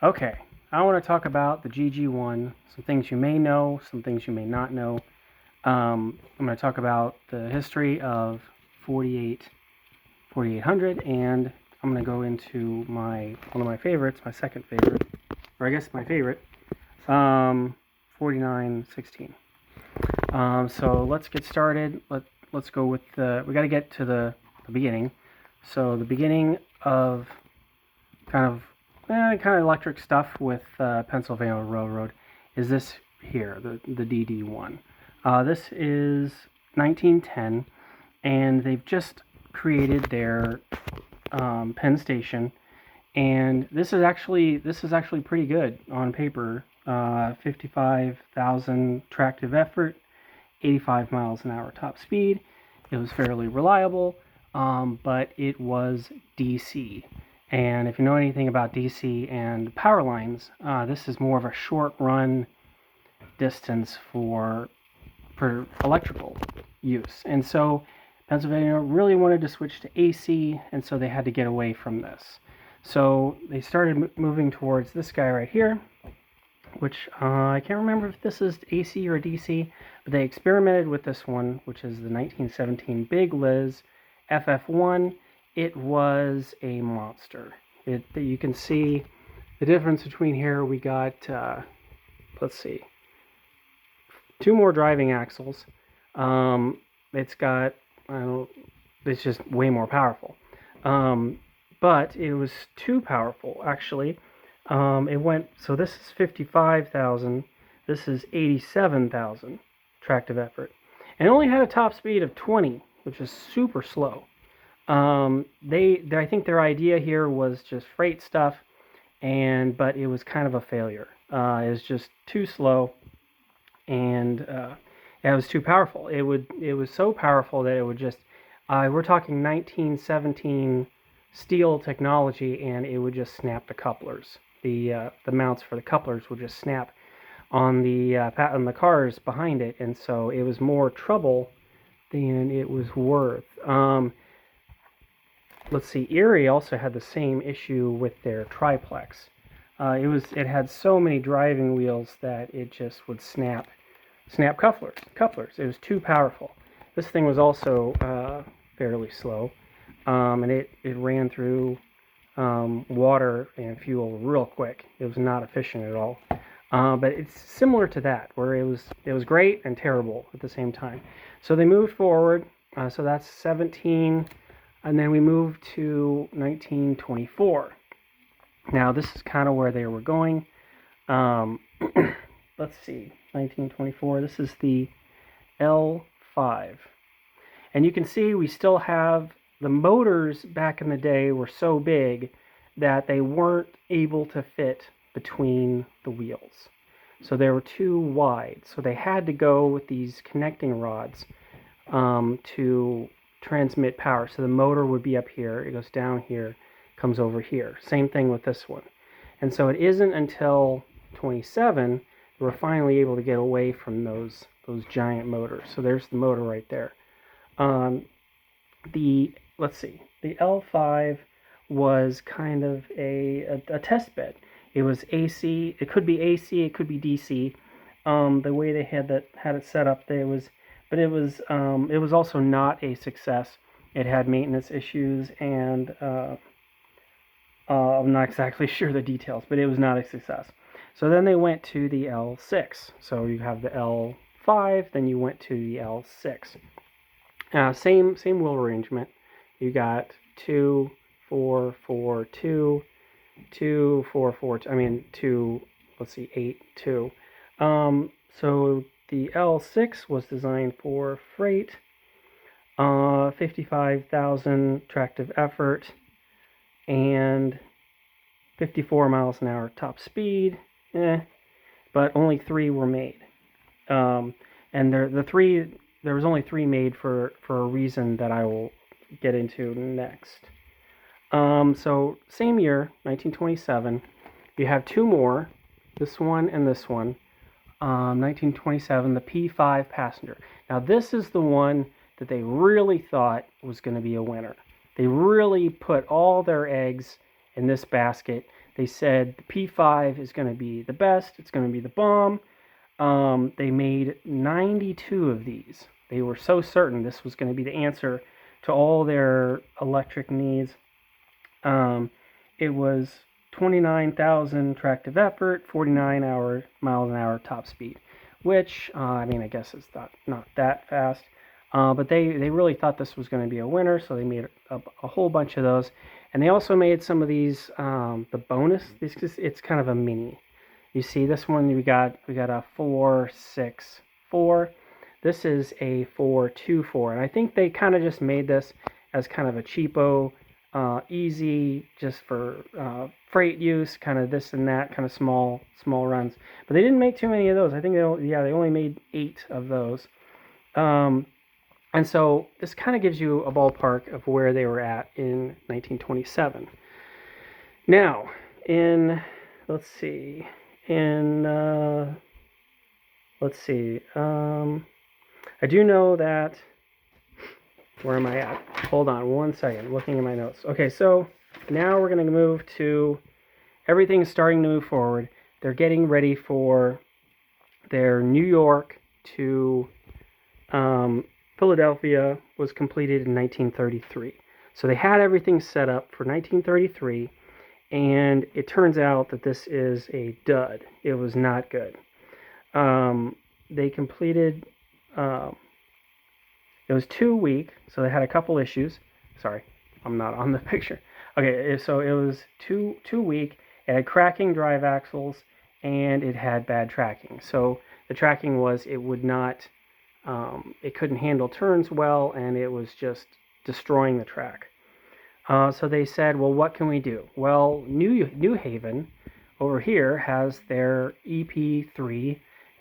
Okay, I want to talk about the GG1, some things you may know, some things you may not know. I'm going to talk about the history of 4800, and I'm going to go into one of my favorites, my second favorite, or I guess my favorite, 4916. So let's get started. Let's go with we got to get to the beginning. So the beginning of kind of electric stuff with Pennsylvania Railroad is this here, the DD1. This is 1910, and they've just created their Penn Station, and this is actually pretty good on paper. 55,000 tractive effort, 85 miles an hour top speed. It was fairly reliable, but it was DC. And if you know anything about DC and power lines, this is more of a short run distance for electrical use. And so Pennsylvania really wanted to switch to AC, and so they had to get away from this. So they started moving towards this guy right here, which I can't remember if this is AC or DC, but they experimented with this one, which is the 1917 Big Liz FF1. It was a monster. You can see the difference between here. We got, let's see, 2 more driving axles. It's got, it's just way more powerful. But it was too powerful, actually. It went, so this is 55,000, this is 87,000 tractive effort. And it only had a top speed of 20, which is super slow. I think their idea here was just freight stuff, but it was kind of a failure. It was just too slow, and it was too powerful. It was so powerful that it would just, we're talking 1917 steel technology, and it would just snap the couplers. The mounts for the couplers would just snap on the cars behind it, and so it was more trouble than it was worth. Let's see, Erie also had the same issue with their triplex. It had so many driving wheels that it just would snap couplers. It was too powerful. This thing was also fairly slow, and it ran through water and fuel real quick. It was not efficient at all. But it's similar to that, where it was great and terrible at the same time. So they moved forward. So that's 17. And then we moved to 1924. Now, this is kind of where they were going. Let's see, 1924. This is the L5. And you can see we still have the motors back in the day were so big that they weren't able to fit between the wheels. So they were too wide. So they had to go with these connecting rods to transmit power. So the motor would be up here, it goes down here, comes over here. Same thing with this one. And so it isn't until 27 that we're finally able to get away from those giant motors. So there's the motor right there. Let's see, the L5 was kind of a test bed. It was AC, it could be AC, it could be DC. The way they had it set up, it was also not a success. It had maintenance issues, and I'm not exactly sure the details, but it was not a success. So then they went to the L6. So you have the L5, then you went to the L6. Same wheel arrangement. You got 2, 4, 4, 2, 2, 4, 4. I mean 2. Let's see, 8, 2. So the L6 was designed for freight, 55,000 tractive effort, and 54 miles an hour top speed, but only 3 were made. And there was only 3 made for a reason that I will get into next. So same year, 1927, you have 2 more, this one and this one. 1927, the P5 passenger. Now this is the one that they really thought was going to be a winner. They really put all their eggs in this basket. They said the P5 is going to be the best. It's going to be the bomb. They made 92 of these. They were so certain this was going to be the answer to all their electric needs. It was 29,000 tractive effort, 49 miles an hour top speed, which, I mean, I guess it's not that fast. But they really thought this was going to be a winner, so they made a whole bunch of those. And they also made some of these, the bonus, it's kind of a mini. You see this one, we got a 464. This is a 424. And I think they kind of just made this as kind of a cheapo, easy, just for freight use, kind of this and that, kind of small runs. But they didn't make too many of those. I think they only made 8 of those. And so this kind of gives you a ballpark of where they were at in 1927. Now, let's see, I do know that, where am I at? Hold on one second, looking at my notes. Okay, so now we're going to move to, everything's starting to move forward. They're getting ready for their New York to Philadelphia was completed in 1933. So they had everything set up for 1933, and it turns out that this is a dud. It was not good. They completed, it was 2 week, so they had a couple issues. Sorry, I'm not on the picture. Okay, so it was two week. It had cracking drive axles, and it had bad tracking. So the tracking was, it would not, it couldn't handle turns well, and it was just destroying the track. So they said, well, what can we do? Well, New Haven over here has their EP3,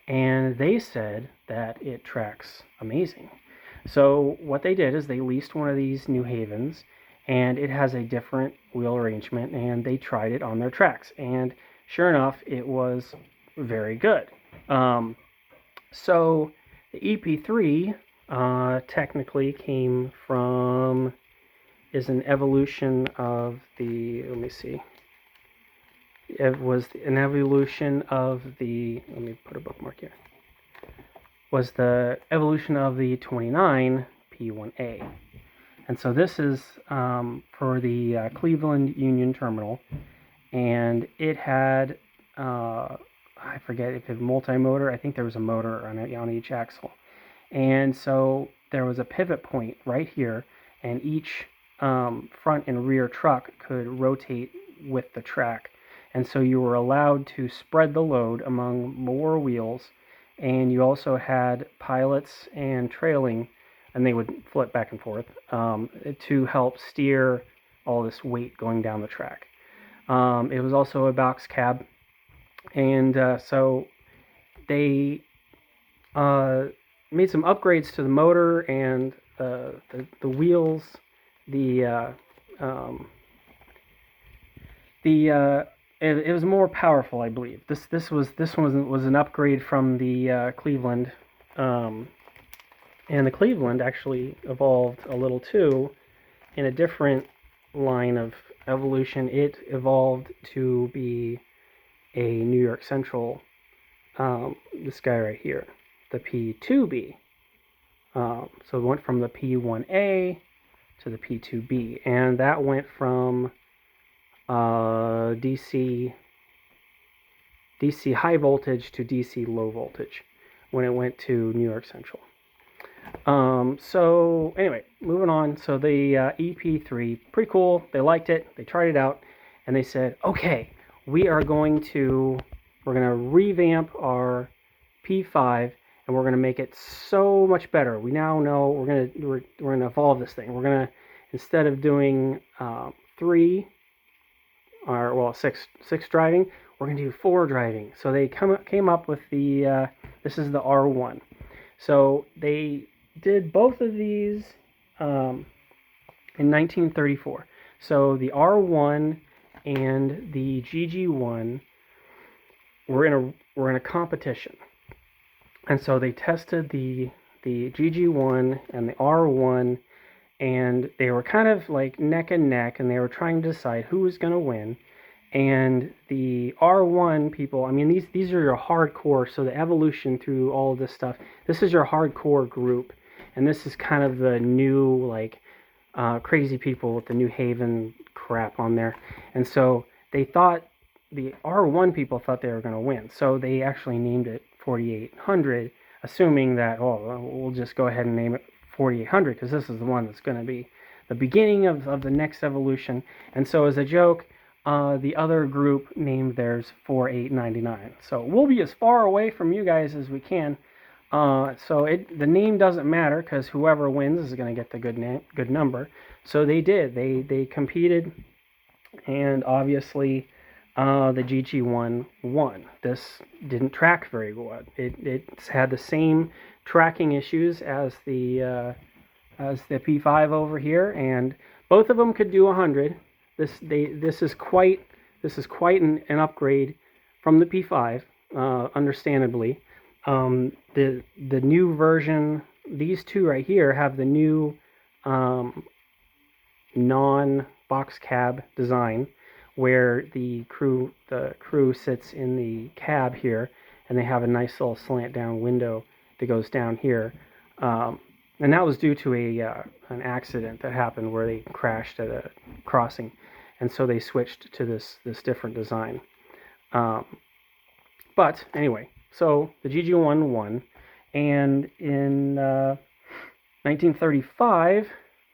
and they said that it tracks amazing. So what they did is they leased one of these New Havens, and it has a different wheel arrangement, and they tried it on their tracks. And sure enough, it was very good. So the EP3 technically came from, is an evolution of the, let me see. It was an evolution of the, let me put a bookmark here. Was the evolution of the 29 P1A. And so this is for the Cleveland Union Terminal, and it had, I forget if it had multi-motor. I think there was a motor on each axle. And so there was a pivot point right here, and each front and rear truck could rotate with the track. And so you were allowed to spread the load among more wheels, and you also had pilots and trailing, and they would flip back and forth to help steer all this weight going down the track. It was also a box cab, and so they made some upgrades to the motor and the wheels. It was more powerful, I believe. This one was an upgrade from the Cleveland, and the Cleveland actually evolved a little too, in a different line of evolution. It evolved to be a New York Central, this guy right here, the P2B. So it went from the P1A to the P2B, and that went from DC high voltage to DC low voltage when it went to New York Central. So anyway, moving on. So the EP3, pretty cool. They liked it. They tried it out, and they said, okay, we're going to revamp our P5, and we're going to make it so much better. We now know we're going to evolve this thing. We're going to, instead of doing 6 driving, we're going to do 4 driving. So they came up with the, this is the R1. So they did both of these in 1934. So the R1 and the GG1 were in a competition. And so they tested the GG1 and the R1, and they were kind of like neck and neck, and they were trying to decide who was going to win. And the R1 people, I mean, these are your hardcore, so the evolution through all of this stuff, this is your hardcore group, and this is kind of the new, like, crazy people with the New Haven crap on there. And so they thought, the R1 people thought they were going to win, so they actually named it 4800, assuming that, oh, we'll just go ahead and name it 4800, because this is the one that's going to be the beginning of the next evolution. And so as a joke, the other group named theirs 4899. So we'll be as far away from you guys as we can. So the name doesn't matter, because whoever wins is going to get the good number. So they did. They competed, and obviously the GG1 won. This didn't track very well. It had the same tracking issues as the P5 over here, and both of them could do 100. This is quite an upgrade from the P5, understandably. The new version, these two right here have the new non-box cab design, where the crew sits in the cab here, and they have a nice little slant down window that goes down here. And that was due to an accident that happened where they crashed at a crossing, and so they switched to this different design. But anyway, so the GG1 won, and in 1935,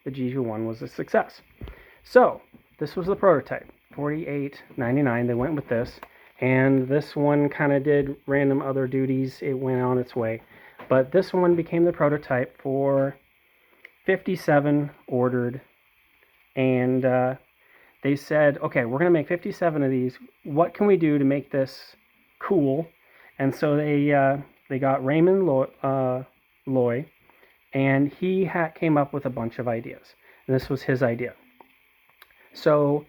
the GG1 was a success. So this was the prototype, 4899. They went with this, and this one kind of did random other duties. It went on its way. But this one became the prototype for 57 ordered, and they said, okay, we're going to make 57 of these. What can we do to make this cool? And so they got Raymond Loy, and he came up with a bunch of ideas. And this was his idea. So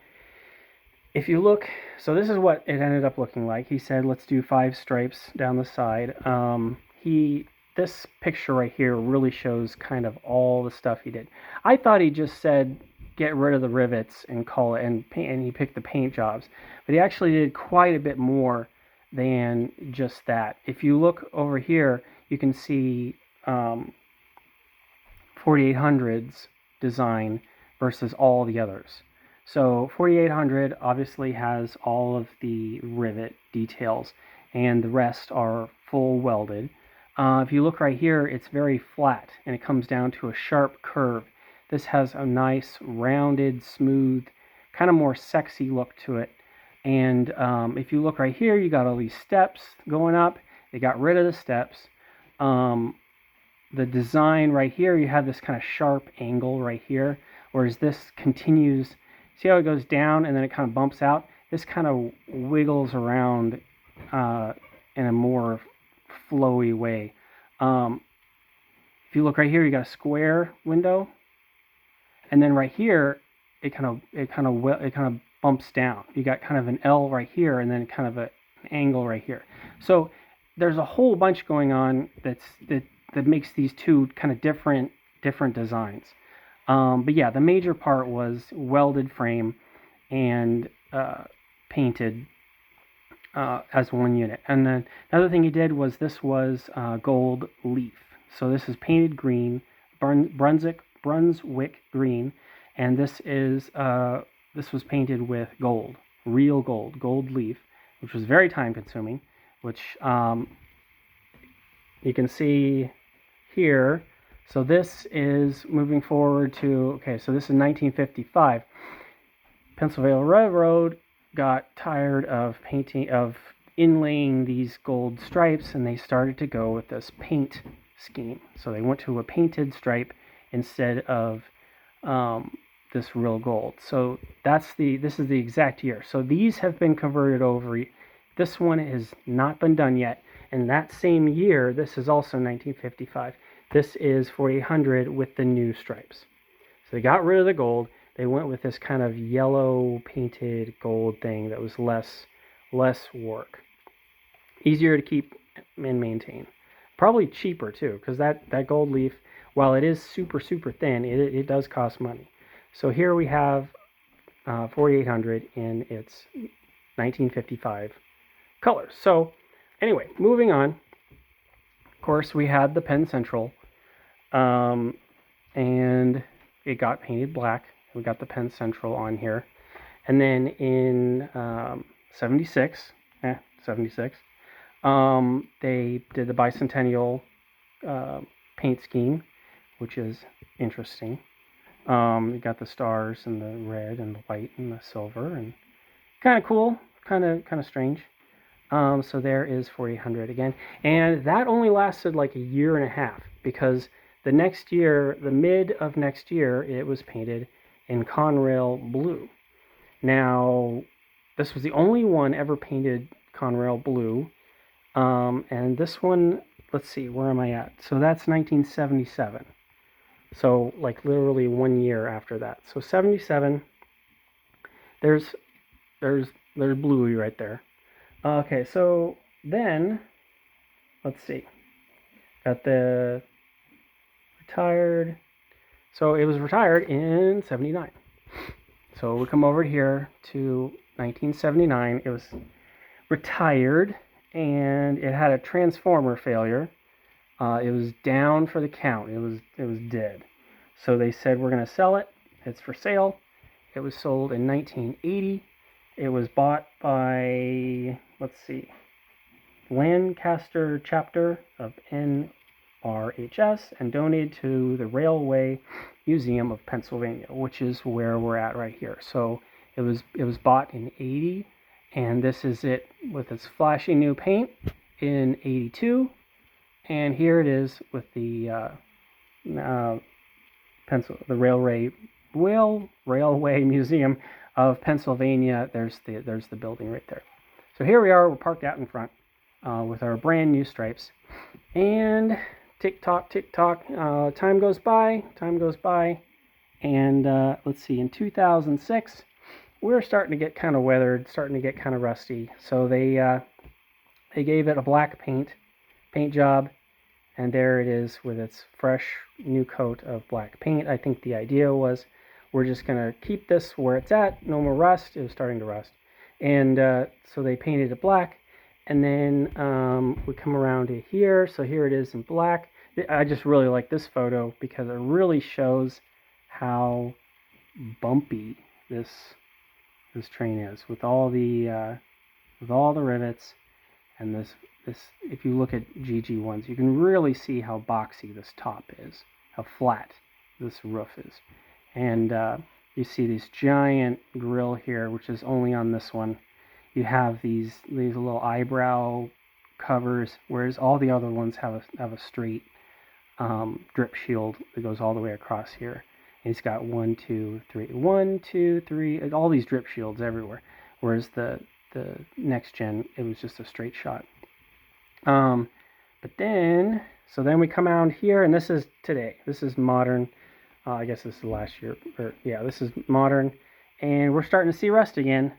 if you look, so this is what it ended up looking like. He said, let's do 5 stripes down the side. This picture right here really shows kind of all the stuff he did. I thought he just said, get rid of the rivets and call it, and he picked the paint jobs. But he actually did quite a bit more than just that. If you look over here, you can see 4800's design versus all the others. So 4800 obviously has all of the rivet details, and the rest are full welded. If you look right here, it's very flat, and it comes down to a sharp curve. This has a nice, rounded, smooth, kind of more sexy look to it. And if you look right here, you got all these steps going up. They got rid of the steps. The design right here, you have this kind of sharp angle right here, whereas this continues. See how it goes down and then it kind of bumps out? This kind of wiggles around in a more flowy way. If you look right here, you got a square window, and then right here it kind of bumps down. You got kind of an L right here, and then kind of an angle right here. So there's a whole bunch going on that makes these two kind of different designs. But yeah, the major part was welded frame and painted as one unit. And then another thing he did was this was gold leaf. So this is painted green, Brunswick green, and this was painted with gold, real gold leaf, which was very time consuming, which you can see here. So this is moving forward to, okay, so this is 1955. Pennsylvania Railroad got tired of inlaying these gold stripes, and they started to go with this paint scheme. So they went to a painted stripe instead of this real gold. So this is the exact year. So these have been converted over. This one has not been done yet. And that same year, this is also 1955. This is 4800 with the new stripes. So they got rid of the gold. They went with this kind of yellow painted gold thing that was less work. Easier to keep and maintain. Probably cheaper too, because that gold leaf while it is super, super thin, it does cost money. So here we have 4800 in its 1955 colors. So anyway, moving on. Of course, we had the Penn Central, and it got painted black. We got the Penn Central on here. And then in 76, they did the bicentennial paint scheme, which is interesting. You got the stars and the red and the white and the silver, and kind of cool, kind of strange. So there is 4800 again, and that only lasted like a year and a half, because the next year, the mid of next year, it was painted in Conrail blue. Now, this was the only one ever painted Conrail blue, and this one, let's see, where am I at? So that's 1977. So like literally 1 year after that. So 77. There's Bluey right there. Okay, so then let's see. Got the retired. So it was retired in 79. So we come over here to 1979. It was retired, and it had a transformer failure. It was down for the count. It was dead. So they said, we're going to sell it. It's for sale. It was sold in 1980. It was bought by, let's see, Lancaster chapter of NRHS and donated to the Railway Museum of Pennsylvania, which is where we're at right here. So it was bought in 80, and this is it with its flashy new paint in 82. And here it is with the Railway Museum of Pennsylvania. There's the building right there. So here we are. We're parked out in front with our brand new stripes. And tick tock, time goes by. And let's see. In 2006, we're starting to get kind of weathered, starting to get kind of rusty. So they gave it a black paint job. And there it is with its fresh new coat of black paint. I think the idea was, we're just going to keep this where it's at. No more rust. It was starting to rust. And so they painted it black. And then we come around to here. So here it is in black. I just really like this photo because it really shows how bumpy this train is, with all the rivets. And this, if you look at GG1s, you can really see how boxy this top is, how flat this roof is. And you see this giant grill here, which is only on this one. You have these little eyebrow covers, whereas all the other ones have a straight drip shield that goes all the way across here. And it's got 1, 2, 3, all these drip shields everywhere. Whereas the next gen, it was just a straight shot. But then we come out here, and this is today. This is modern. I guess this is last year, this is modern, and we're starting to see rust again.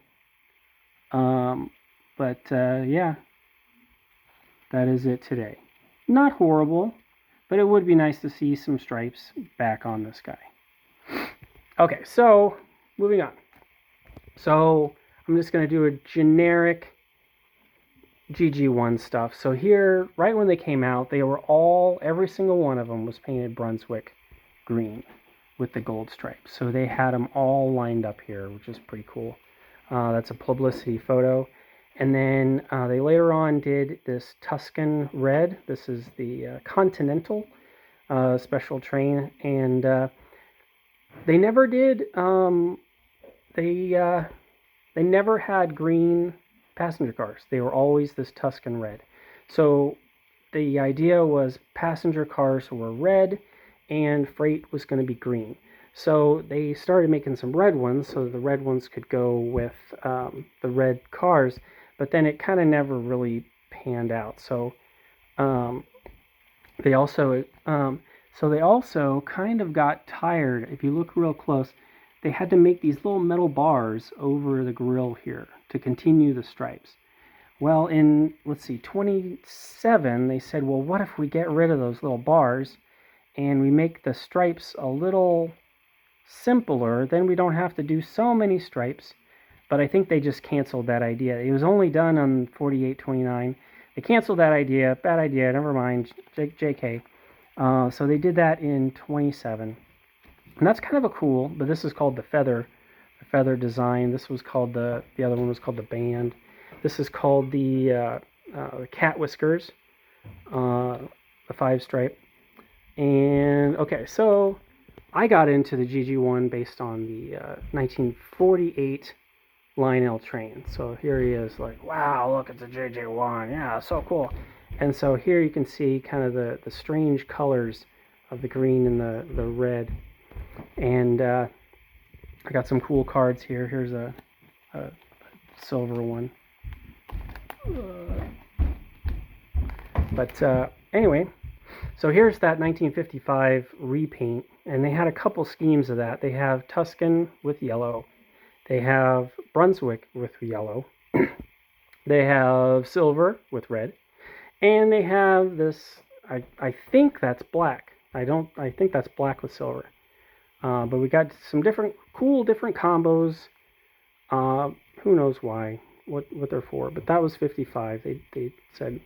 Yeah, that is it today. Not horrible, but it would be nice to see some stripes back on this guy. Okay, so moving on. So I'm just going to do a generic GG1 stuff. So here, right when they came out, they were every single one of them was painted Brunswick green with the gold stripes. So they had them all lined up here, which is pretty cool. That's a publicity photo. And then they later on did this Tuscan red. This is the Continental special train. And they never did, they never had green passenger cars. They were always this Tuscan red. So the idea was passenger cars were red and freight was going to be green. So they started making some red ones, so the red ones could go with the red cars, but then it kind of never really panned out. So they also kind of got tired. If you look real close, they had to make these little metal bars over the grill here to continue the stripes. Well, in, let's see, 27, they said, well, what if we get rid of those little bars and we make the stripes a little simpler, then we don't have to do so many stripes. But I think they just canceled that idea. It was only done on 4829. They canceled that idea. Bad idea. Never mind. JK. So they did that in 27. And that's kind of a cool, but this is called the feather design. This was called the other one was called the band. This is called the cat whiskers, the 5-stripe. And okay, so I got into the GG1 based on the 1948 Lionel train. So here he is, like, wow, look, it's a GG1. Yeah, so cool. And so here you can see kind of the strange colors of the green and the red. And I got some cool cards here. Here's a silver one. But anyway, so here's that 1955 repaint, and they had a couple schemes of that. They have Tuscan with yellow. They have Brunswick with yellow. They have silver with red. And they have this, I think that's black. I think that's black with silver. But we got some cool different combos. Who knows why, what they're for. But that was 55. They said,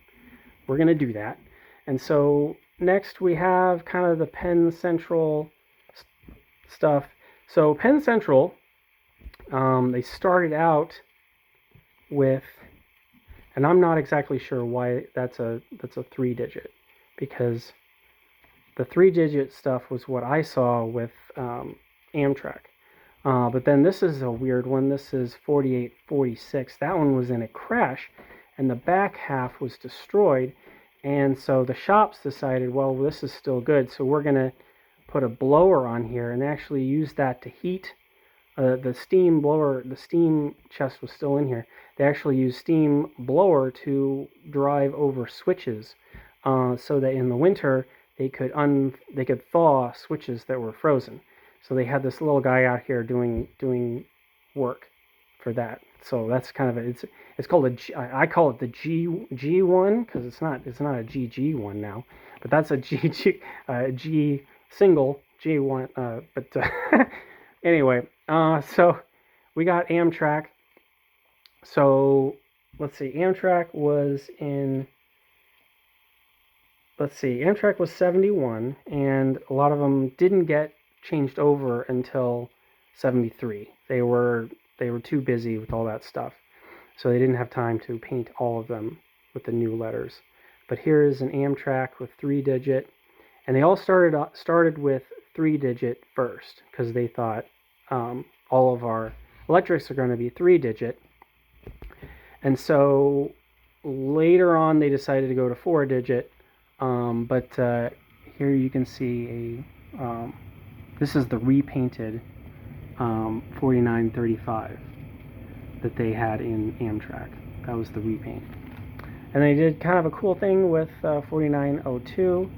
we're going to do that. And so next we have kind of the Penn Central stuff. So Penn Central, they started out with, and I'm not exactly sure why that's a 3-digit, because the 3-digit stuff was what I saw with Amtrak. But then this is a weird one. This is 4846. That one was in a crash, and the back half was destroyed. And so the shops decided, well, this is still good, so we're going to put a blower on here and actually use that to heat the steam blower. The steam chest was still in here. They actually used steam blower to drive over switches, so that in the winter they could thaw switches that were frozen. So they had this little guy out here doing work for that. So that's kind of it's called I call it the G1 because it's not a GG1 now, but that's a G single G1. But anyway, so we got Amtrak. So let's see, Amtrak was 71, and a lot of them didn't get changed over until 73. They were too busy with all that stuff, so they didn't have time to paint all of them with the new letters. But here is an Amtrak with 3-digit, and they all started with 3-digit first because they thought all of our electrics are going to be 3-digit. And so later on they decided to go to 4-digit, but here you can see this is the repainted 4935 that they had in Amtrak. That was the repaint. And they did kind of a cool thing with 4902.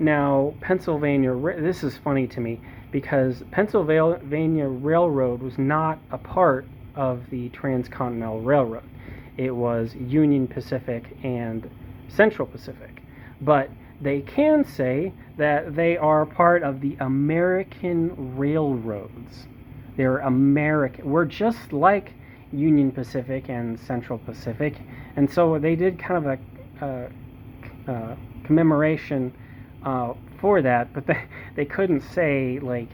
Now, Pennsylvania, this is funny to me because Pennsylvania Railroad was not a part of the Transcontinental Railroad. It was Union Pacific and Central Pacific. But they can say that they are part of the American Railroads. They're American. We're just like Union Pacific and Central Pacific. And so they did kind of a commemoration for that, but they couldn't say, like,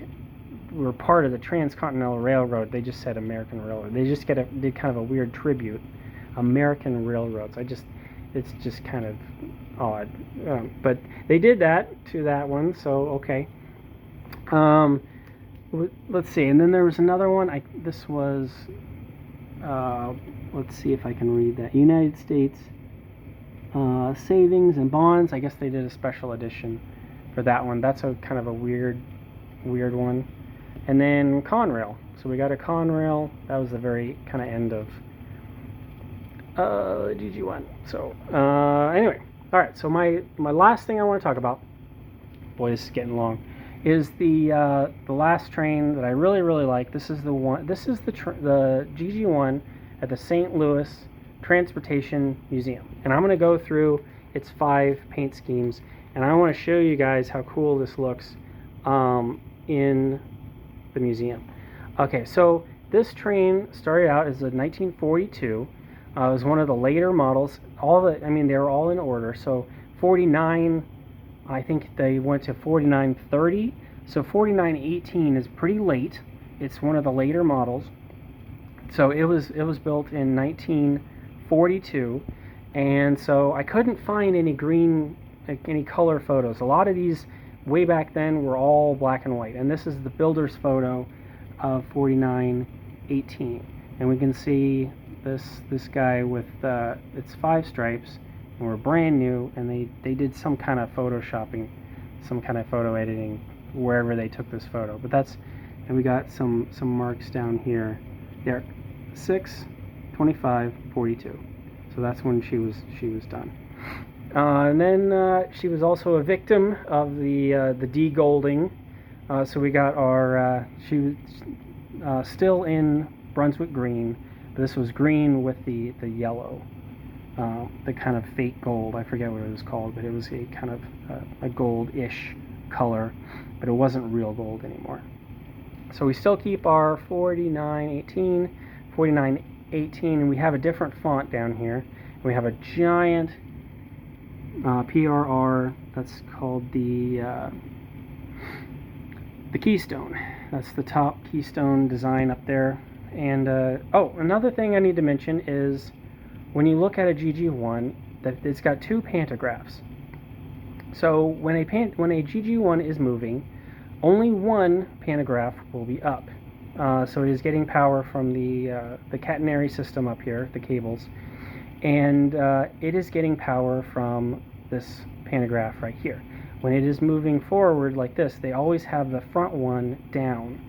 we're part of the Transcontinental Railroad. They just said American Railroad. They just did kind of a weird tribute. American Railroads. It's just kind of odd. But they did that to that one, so okay. Let's see. And then there was another one. This was, let's see if I can read that. United States Savings and Bonds. I guess they did a special edition for that one. That's a kind of a weird one. And then Conrail. So we got a Conrail. That was the very kind of end of GG1. So anyway, all right. So my last thing I want to talk about, boy, this is getting long, is the last train that I really like. This is the one. This is the GG1 at the St. Louis Transportation Museum, and I'm going to go through its 5 paint schemes, And I want to show you guys how cool this looks in the museum. Okay, so this train started out as a 1942. It was one of the later models. They were all in order. So 49, I think they went to 4930. So 4918 is pretty late. It's one of the later models. So it was built in 1942, and so I couldn't find any any color photos. A lot of these way back then were all black and white, and this is the builder's photo of 4918, and we can see this guy with its 5 stripes, and we're brand new, and they did some kind of photoshopping, some kind of photo editing wherever they took this photo. But and we got some marks down here. There, 6, 25, 42. So that's when she was done. And then she was also a victim of the de-golding. So we got she was still in Brunswick green, but this was green with the yellow, the kind of fake gold. I forget what it was called, but it was a kind of a gold-ish color, but it wasn't real gold anymore. So we still keep our 4918, 4918, and we have a different font down here. We have a giant PRR that's called the Keystone. That's the top Keystone design up there. And another thing I need to mention is when you look at a GG1, that it's got 2 pantographs. So when a GG1 is moving, only one pantograph will be up. So it is getting power from the catenary system up here, the cables, and it is getting power from this pantograph right here. When it is moving forward like this, they always have the front one down,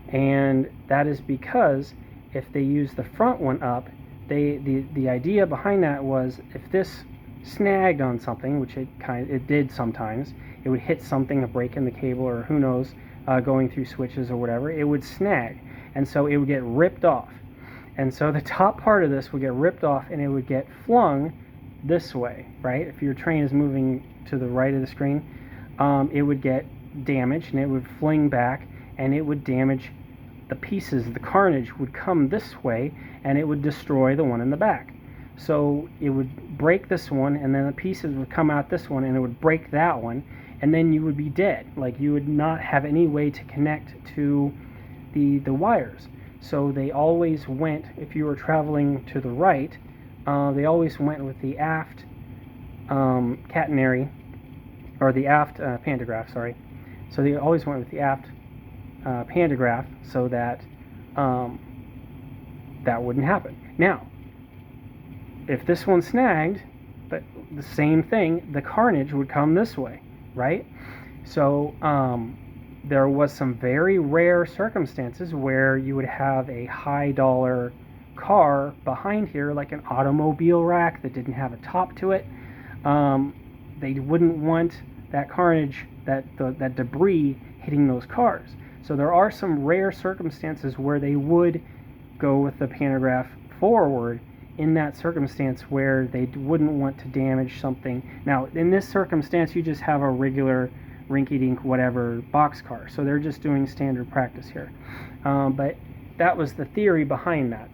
and that is because if they use the front one up, the idea behind that was if this snagged on something, which it did sometimes, it would hit something, a break in the cable, or who knows, going through switches or whatever, it would snag, and so it would get ripped off. And so the top part of this would get ripped off, and it would get flung this way, right? If your train is moving to the right of the screen, it would get damaged, and it would fling back, and it would damage the pieces. The carnage would come this way, and it would destroy the one in the back. So it would break this one, and then the pieces would come out this one, and it would break that one, and then you would be dead. Like, you would not have any way to connect to the wires. So they always went, if you were traveling to the right, they always went with the aft catenary, or the aft pantograph, sorry. So they always went with the aft pantograph so that that wouldn't happen. Now, if this one snagged, but the same thing, the carnage would come this way, right? So there was some very rare circumstances where you would have a high dollar car behind here, like an automobile rack that didn't have a top to it. They wouldn't want that carnage, that debris hitting those cars. So there are some rare circumstances where they would go with the pantograph forward in that circumstance where they wouldn't want to damage something. Now, in this circumstance, you just have a regular rinky-dink whatever boxcar, so they're just doing standard practice here. But that was the theory behind that.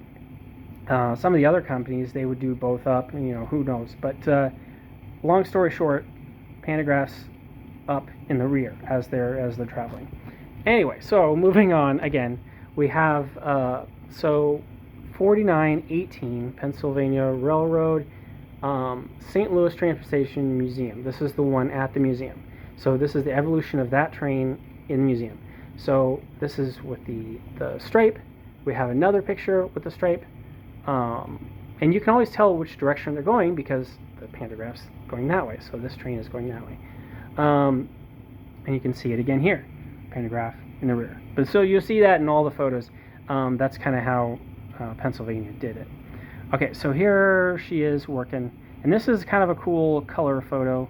Some of the other companies, they would do both up, and, who knows. But long story short, pantographs up in the rear as they're traveling. Anyway, so moving on again, we have 4918 Pennsylvania Railroad, St. Louis Transportation Museum. This is the one at the museum. So this is the evolution of that train in the museum. So this is with the stripe. We have another picture with the stripe. And you can always tell which direction they're going because the pantograph's going that way. So this train is going that way. And you can see it again here, pantograph in the rear. But so you'll see that in all the photos. That's kind of how Pennsylvania did it. Okay, so here she is working, and this is kind of a cool color photo.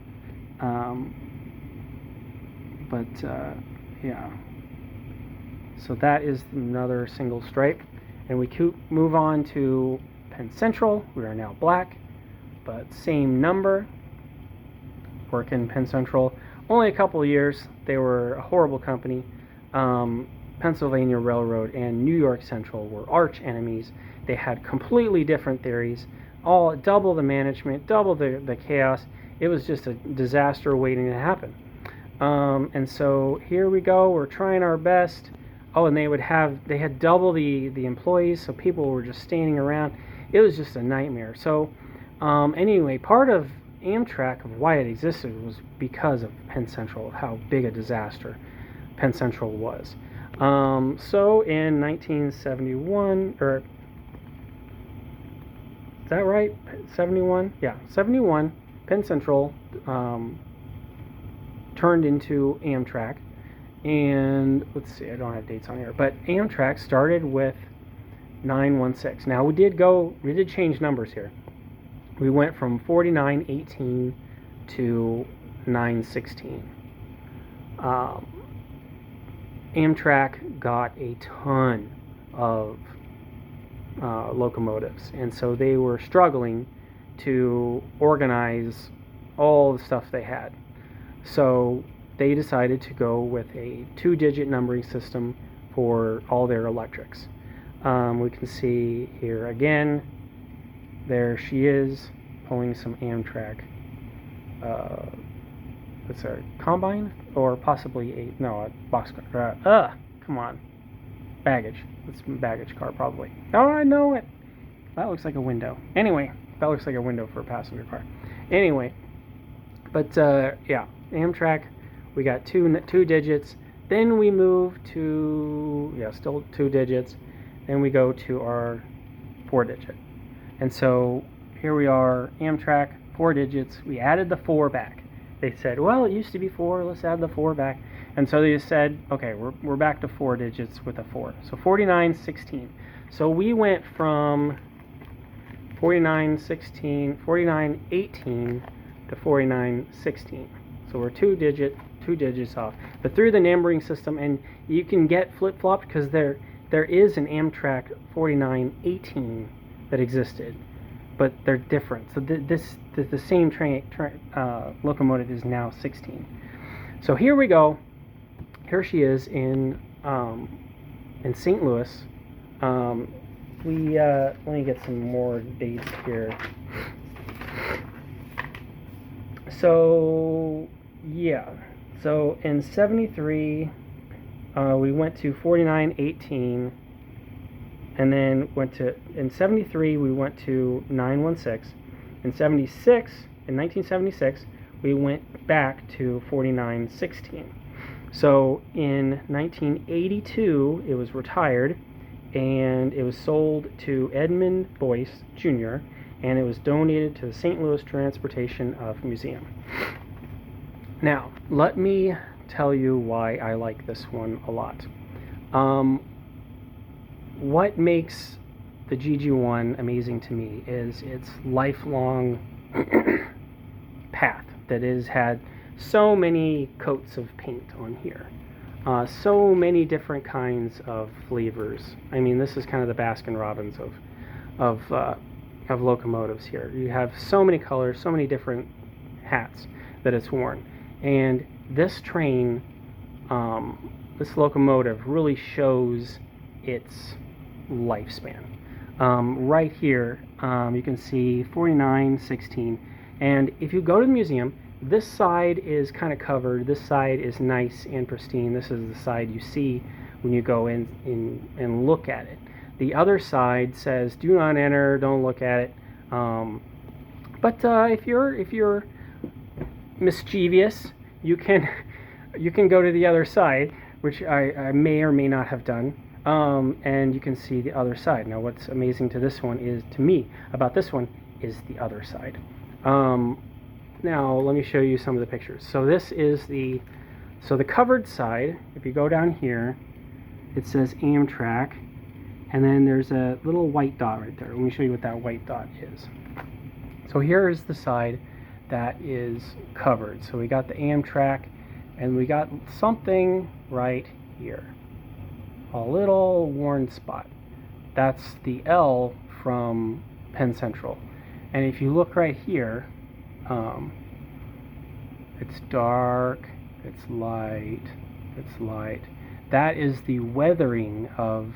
Yeah. So that is another single stripe, and we move on to Penn Central. We are now black, but same number. work in Penn Central. Only a couple of years. They were a horrible company. Pennsylvania Railroad and New York Central were arch enemies. They had completely different theories, all double the management, double the chaos. It was just a disaster waiting to happen. And so here we go. We're trying our best. Oh, and they had double the employees, so people were just standing around. It was just a nightmare. So anyway, part of Amtrak, of why it existed, was because of Penn Central, how big a disaster Penn Central was. So in 1971, or is that right? 71? Yeah, 71, Penn Central turned into Amtrak. And let's see, I don't have dates on here, but Amtrak started with 916. Now we did change numbers here. We went from 4918 to 916. Amtrak got a ton of locomotives, and so they were struggling to organize all the stuff they had. So they decided to go with a 2-digit numbering system for all their electrics. We can see here again, there she is pulling some Amtrak. It's a combine, or possibly a boxcar. Come on, baggage. It's a baggage car probably. Oh, I know it. That looks like a window. Anyway, that looks like a window for a passenger car. Anyway, but yeah, Amtrak. We got two digits. Then we move to still 2 digits. Then we go to our 4-digit. And so here we are, Amtrak, 4 digits. We added the 4 back. They said, well, it used to be 4. Let's add the 4 back. And so they said, okay, we're back to 4 digits with a 4. So 4916. So we went from 4918 to 4916. So we're 2 digits off. But through the numbering system, and you can get flip-flopped because there is an Amtrak 4918 that existed, but they're different. So the same locomotive is now 16. So here we go. Here she is in St. Louis. Let me get some more dates here. So yeah. So in 73, we went to 4918, and then in 73, we went to 916. In 1976, we went back to 4916. So in 1982, it was retired, and it was sold to Edmund Boyce Jr., and it was donated to the St. Louis Transportation Museum. Now, let me tell you why I like this one a lot. What makes the GG1 amazing to me is its lifelong path that has had so many coats of paint on here. So many different kinds of flavors. I mean, this is kind of the Baskin-Robbins of locomotives here. You have so many colors, so many different hats that it's worn. And this train, this locomotive really shows its lifespan. Right here, you can see 4916. And if you go to the museum, this side is kind of covered. This side is nice and pristine. This is the side you see when you go in and look at it. The other side says, "Do not enter. Don't look at it." But if you're mischievous, you can go to the other side, which I may or may not have done, and you can see the other side. Now, what's amazing to me about this one is the other side. Now, let me show you some of the pictures. So this is the covered side. If you go down here, it says Amtrak, and then there's a little white dot right there. Let me show you what that white dot is. So here is the side that is covered. So we got the Amtrak, and we got something right here, a little worn spot. That's the L from Penn Central. And if you look right here, It's dark, it's light, it's light. That is the weathering of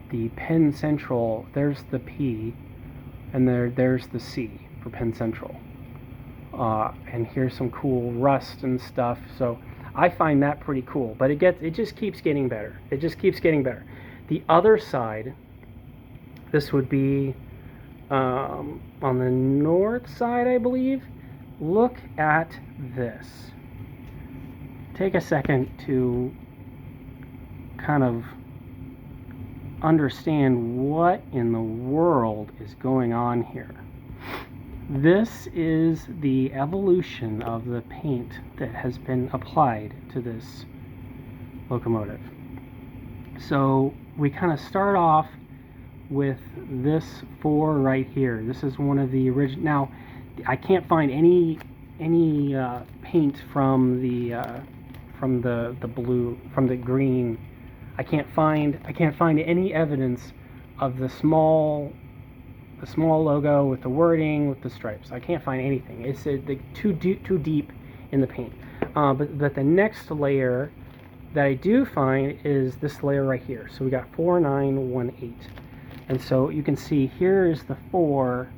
the Penn Central. There's the P, and there's the C for Penn Central. And here's some cool rust and stuff. So I find that pretty cool. But it just keeps getting better. It just keeps getting better. The other side, this would be on the north side, I believe. Look at this. Take a second to kind of understand what in the world is going on here. This is the evolution of the paint that has been applied to this locomotive. So we kind of start off with this 4 right here. This is one of the original. Now, I can't find any paint from the blue, from the green. I can't find any evidence of the small logo with the wording with the stripes. I can't find anything. It's too deep in the paint. But the next layer that I do find is this layer right here. So we got 4918, and so you can see here is the 4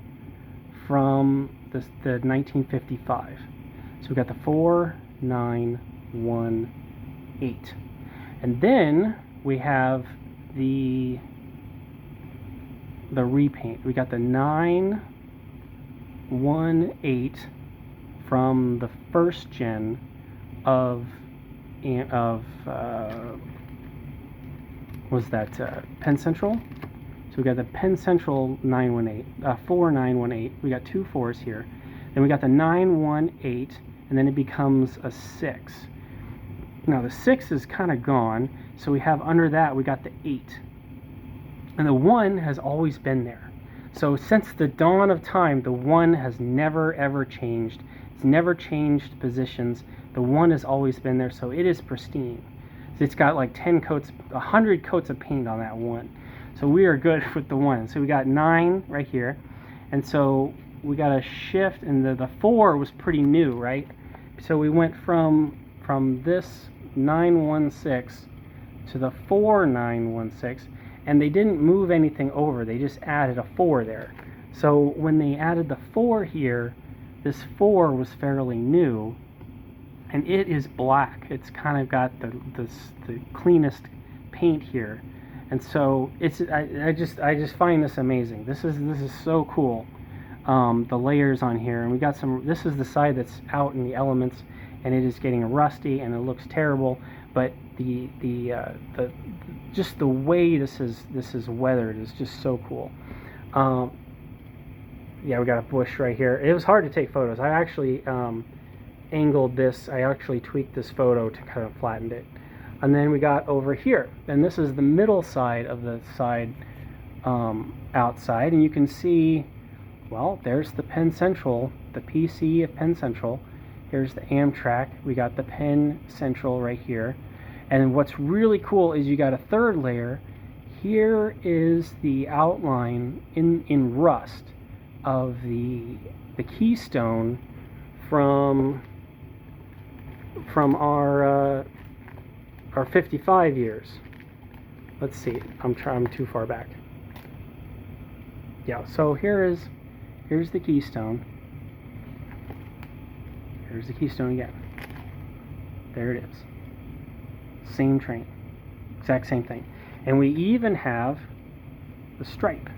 from the 1955. So we got the 4918, and then we have the repaint. We got the 918 from the first gen of was that Penn Central? So we got the Penn Central 4918. We got 2 4s here. Then we got the 918, and then it becomes a 6. Now the 6 is kind of gone, so we have under that we got the 8. And the 1 has always been there. So since the dawn of time, the 1 has never ever changed. It's never changed positions. The 1 has always been there, so it is pristine. So it's got like 10 coats, 100 coats of paint on that 1. So we are good with the 1. So we got 9 right here. And so we got a shift, and the 4 was pretty new, right? So we went from this 916 to the 4916. And they didn't move anything over. They just added a 4 there. So when they added the 4 here, this 4 was fairly new, and it is black. It's kind of got the cleanest paint here, and so it's I just find this amazing. This is so cool. The layers on here, and we got some. This is the side that's out in the elements, and it is getting rusty, and it looks terrible. But just the way this is weathered is just so cool. Yeah, we got a bush right here. It was hard to take photos. I actually angled this. I actually tweaked this photo to kind of flatten it. And then we got over here, and this is the middle side of the side outside, and you can see, well, there's the Penn Central, the PC of Penn Central. Here's the Amtrak. We got the Penn Central right here. And what's really cool is you got a third layer. Here is the outline in rust of the keystone from our 55 years. Let's see. I'm too far back. Yeah. So here's the keystone. Here's the keystone again. There it is. Same train, exact same thing. And we even have the stripe.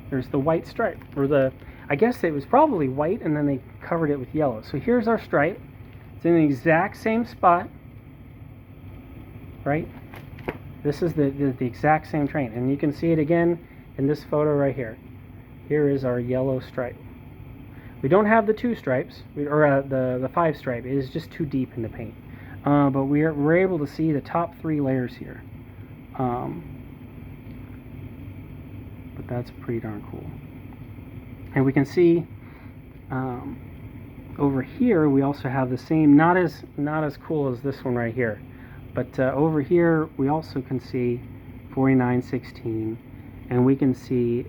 There's the white stripe, or I guess it was probably white, and then they covered it with yellow. So here's our stripe. It's in the exact same spot, right? This is the exact same train, and you can see it again in this photo right here. Here is our yellow stripe. We don't have the 2 stripes, or the 5 stripe. It is just too deep in the paint. But we're able to see the top 3 layers here. But that's pretty darn cool. And we can see over here we also have the same, not as cool as this one right here, but over here we also can see 4916, and we can see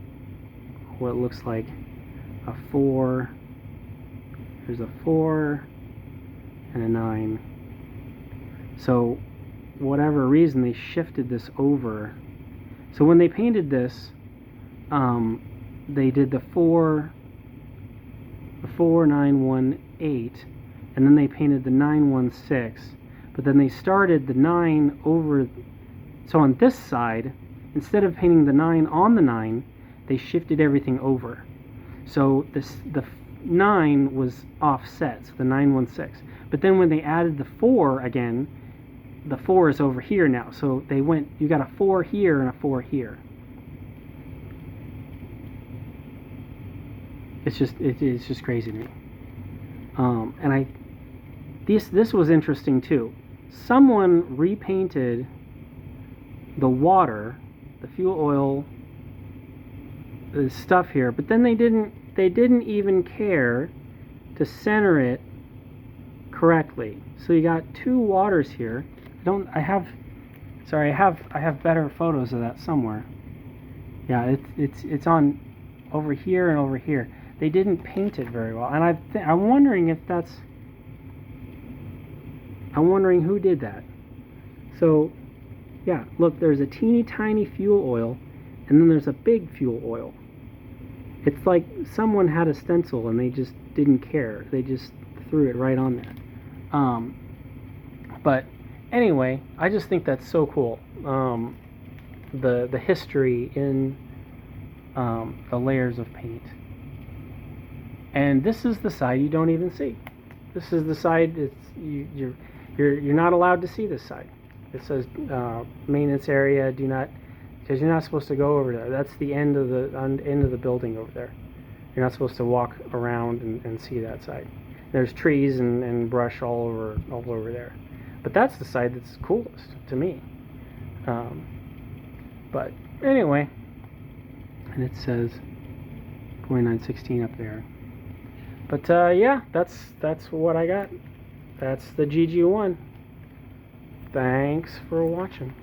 what looks like a 4. There's a 4. and a 9. So whatever reason they shifted this over. So when they painted this, they did the 4 9 1 8, and then they painted the 9 1 6. But then they started the 9 over. So on this side, instead of painting the 9 on the 9, they shifted everything over. So the 9 was offset, so the 9 1 6. But then when they added the 4 again, the 4 is over here now. So they went, you got a 4 here and a 4 here. It's just crazy to me. And this was interesting too. Someone repainted the water, the fuel oil, the stuff here, but then they didn't even care to center it correctly. So you got 2 waters here. I have better photos of that somewhere. Yeah, it's on over here and over here. They didn't paint it very well, and I'm wondering who did that. So yeah, look, there's a teeny tiny fuel oil, and then there's a big fuel oil. It's like someone had a stencil and they just didn't care. They just threw it right on there. But anyway, I just think that's so cool. The history in the layers of paint. And this is the side you don't even see. This is the side you're not allowed to see this side. It says maintenance area, do not, because you're not supposed to go over there. That's the end of the building over there. You're not supposed to walk around and see that side. There's trees and brush all over there. But that's the side that's coolest to me. But anyway, and it says 2916 up there. But yeah, that's what I got. That's the GG1. Thanks for watching.